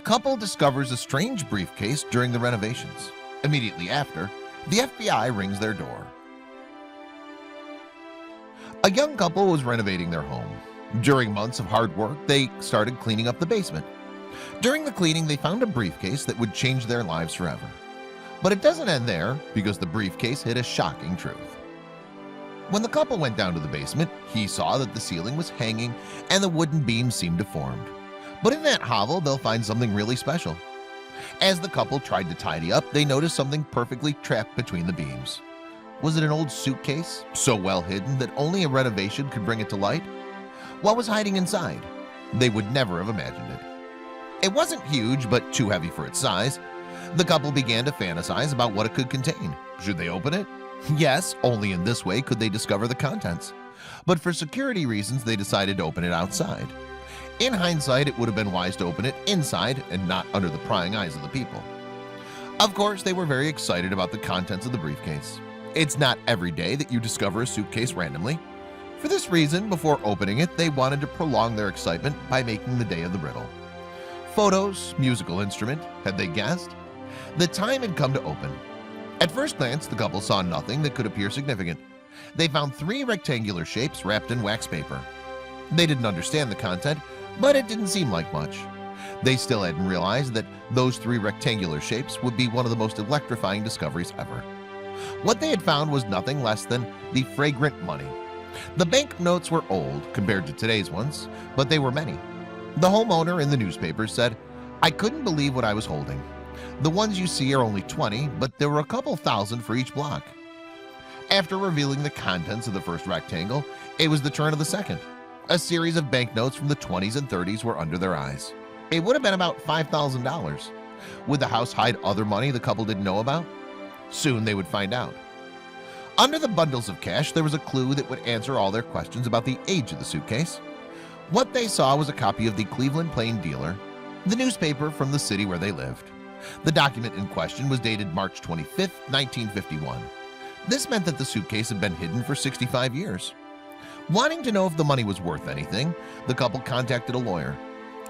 couple discovers a strange briefcase during the renovations. Immediately after, the FBI rings their door. A young couple was renovating their home. During months of hard work, they started cleaning up the basement. During the cleaning, they found a briefcase that would change their lives forever. But it doesn't end there, because the briefcase hid a shocking truth. When the couple went down to the basement, he saw that the ceiling was hanging and the wooden beams seemed deformed. But in that hovel, they'll find something really special. As the couple tried to tidy up, they noticed something perfectly trapped between the beams. Was it an old suitcase, so well hidden that only a renovation could bring it to light? What was hiding inside? They would never have imagined it. It wasn't huge, but too heavy for its size. The couple began to fantasize about what it could contain. Should they open it? Yes, only in this way could they discover the contents. But for security reasons, they decided to open it outside. In hindsight, it would have been wise to open it inside and not under the prying eyes of the people. Of course, they were very excited about the contents of the briefcase. It's not every day that you discover a suitcase randomly. For this reason, before opening it, they wanted to prolong their excitement by making the day of the riddle. Photos, musical instrument, had they guessed? The time had come to open. At first glance, the couple saw nothing that could appear significant. They found 3 rectangular shapes wrapped in wax paper. They didn't understand the content, but it didn't seem like much. They still hadn't realized that those 3 rectangular shapes would be one of the most electrifying discoveries ever. What they had found was nothing less than the fragrant money. The banknotes were old compared to today's ones, but they were many. The homeowner in the newspaper said, "I couldn't believe what I was holding. The ones you see are only 20, but there were a couple thousand for each block." After revealing the contents of the first rectangle, it was the turn of the second. A series of banknotes from the 20s and 30s were under their eyes. It would have been about $5,000. Would the house hide other money the couple didn't know about? Soon they would find out. Under the bundles of cash, there was a clue that would answer all their questions about the age of the suitcase. What they saw was a copy of the Cleveland Plain Dealer, the newspaper from the city where they lived. The document in question was dated March 25, 1951. This meant that the suitcase had been hidden for 65 years. Wanting to know if the money was worth anything, the couple contacted a lawyer.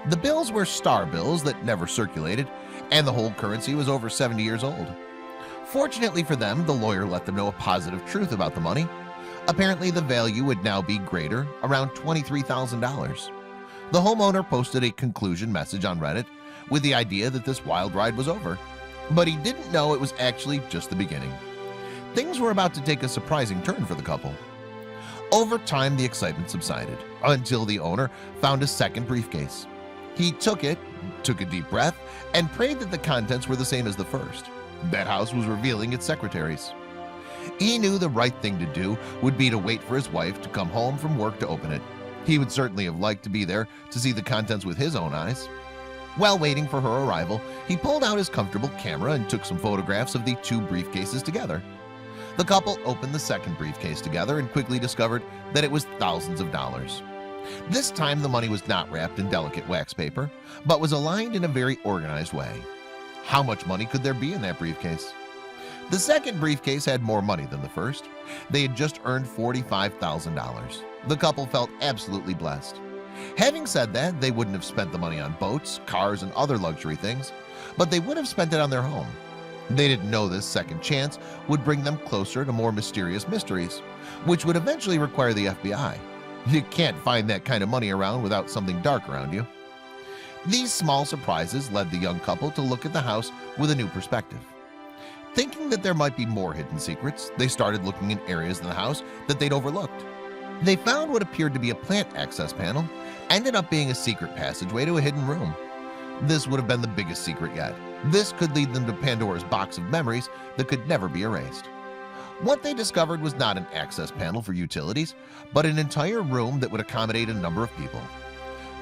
The bills were star bills that never circulated, and the whole currency was over 70 years old. Fortunately for them, the lawyer let them know a positive truth about the money. Apparently, the value would now be greater, around $23,000. The homeowner posted a conclusion message on Reddit with the idea that this wild ride was over, but he didn't know it was actually just the beginning. Things were about to take a surprising turn for the couple. Over time, the excitement subsided until the owner found a second briefcase. He took it, took a deep breath, and prayed that the contents were the same as the first. That house was revealing its secretaries. He knew the right thing to do would be to wait for his wife to come home from work to open it. He would certainly have liked to be there to see the contents with his own eyes. While waiting for her arrival, he pulled out his comfortable camera and took some photographs of the 2 briefcases together. The couple opened the second briefcase together and quickly discovered that it was thousands of dollars. This time, the money was not wrapped in delicate wax paper, but was aligned in a very organized way. How much money could there be in that briefcase? The second briefcase had more money than the first. They had just earned $45,000. The couple felt absolutely blessed. Having said that, they wouldn't have spent the money on boats, cars, and other luxury things, but they would have spent it on their home. They didn't know this second chance would bring them closer to more mysterious mysteries, which would eventually require the FBI. You can't find that kind of money around without something dark around you. These small surprises led the young couple to look at the house with a new perspective. Thinking that there might be more hidden secrets, they started looking in areas of the house that they'd overlooked. They found what appeared to be a plant access panel ended up being a secret passageway to a hidden room. This would have been the biggest secret yet. This could lead them to Pandora's box of memories that could never be erased. What they discovered was not an access panel for utilities, but an entire room that would accommodate a number of people.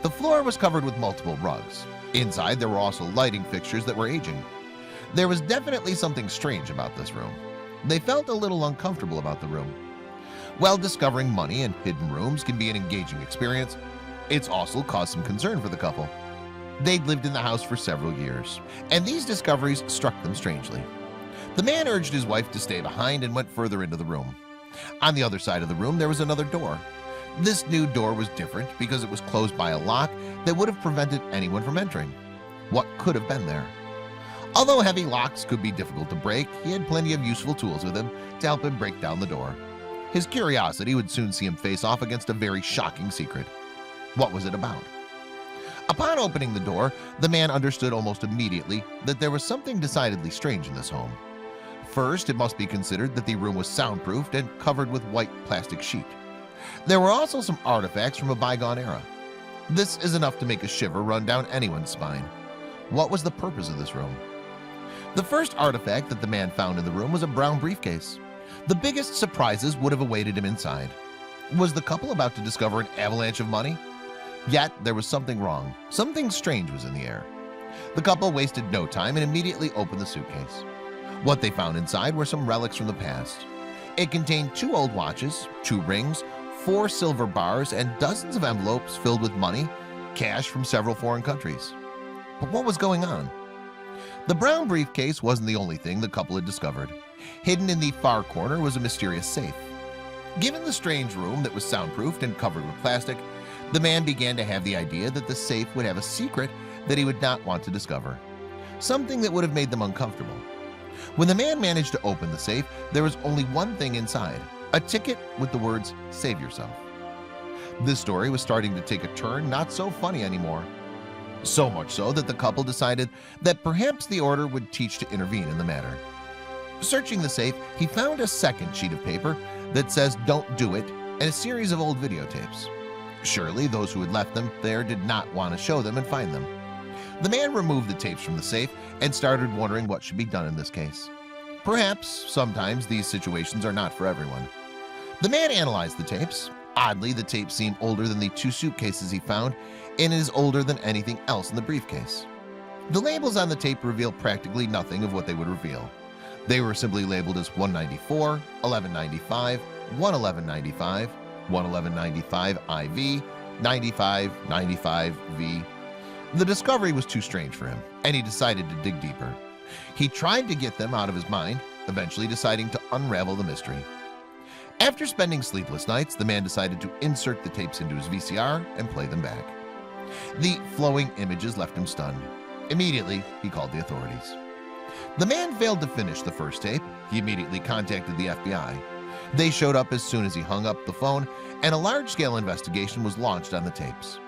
The floor was covered with multiple rugs. Inside, there were also lighting fixtures that were aging. There was definitely something strange about this room. They felt a little uncomfortable about the room. While discovering money in hidden rooms can be an engaging experience, it's also caused some concern for the couple. They'd lived in the house for several years, and these discoveries struck them strangely. The man urged his wife to stay behind and went further into the room. On the other side of the room, there was another door. This new door was different because it was closed by a lock that would have prevented anyone from entering. what could have been there. Although heavy locks could be difficult to break, he had plenty of useful tools with him to help him break down the door. His curiosity would soon see him face off against a very shocking secret. What was it about? Upon opening the door, the man understood almost immediately that there was something decidedly strange in this home. First, it must be considered that the room was soundproofed and covered with white plastic sheet. There were also some artifacts from a bygone era. This is enough to make a shiver run down anyone's spine. What was the purpose of this room? The first artifact that the man found in the room was a brown briefcase. The biggest surprises would have awaited him inside. Was the couple about to discover an avalanche of money? Yet there was something wrong. Something strange was in the air. The couple wasted no time and immediately opened the suitcase. What they found inside were some relics from the past. It contained 2 old watches, 2 rings, 4 silver bars, and dozens of envelopes filled with money, cash from several foreign countries. But what was going on? The brown briefcase wasn't the only thing the couple had discovered. Hidden in the far corner was a mysterious safe. Given the strange room that was soundproofed and covered with plastic, the man began to have the idea that the safe would have a secret that he would not want to discover. Something that would have made them uncomfortable. When the man managed to open the safe, there was only one thing inside, a ticket with the words, "Save yourself." This story was starting to take a turn not so funny anymore. So much so that the couple decided that perhaps the order would teach to intervene in the matter. Searching the safe, he found a second sheet of paper that says "Don't do it" and a series of old videotapes. Surely those who had left them there did not want to show them and find them. The man removed the tapes from the safe and started wondering what should be done in this case. Perhaps sometimes these situations are not for everyone. The man analyzed the tapes. Oddly, the tapes seemed older than the 2 suitcases he found, and is older than anything else in the briefcase. The labels on the tape reveal practically nothing of what they would reveal. They were simply labeled as 194, 1195, 11195, 11195 IV, 9595V. The discovery was too strange for him, and he decided to dig deeper. He tried to get them out of his mind, eventually deciding to unravel the mystery. After spending sleepless nights, the man decided to insert the tapes into his VCR and play them back. The flowing images left him stunned. Immediately, he called the authorities. The man failed to finish the first tape. He immediately contacted the FBI. They showed up as soon as he hung up the phone, and a large-scale investigation was launched on the tapes.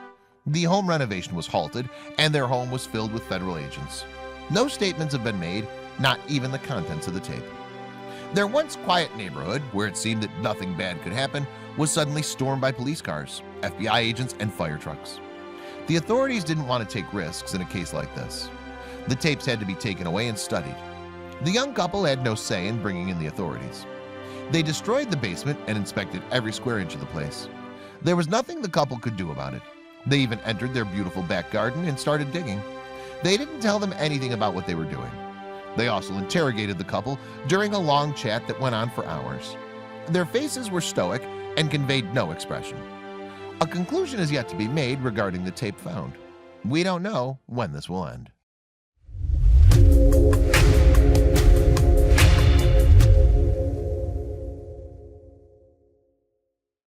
The home renovation was halted, and their home was filled with federal agents. No statements have been made, not even the contents of the tape. Their once quiet neighborhood, where it seemed that nothing bad could happen, was suddenly stormed by police cars, FBI agents, and fire trucks. The authorities didn't want to take risks in a case like this. The tapes had to be taken away and studied. The young couple had no say in bringing in the authorities. They destroyed the basement and inspected every square inch of the place. There was nothing the couple could do about it. They even entered their beautiful back garden and started digging. They didn't tell them anything about what they were doing. They also interrogated the couple during a long chat that went on for hours. Their faces were stoic and conveyed no expression. A conclusion is yet to be made regarding the tape found. We don't know when this will end.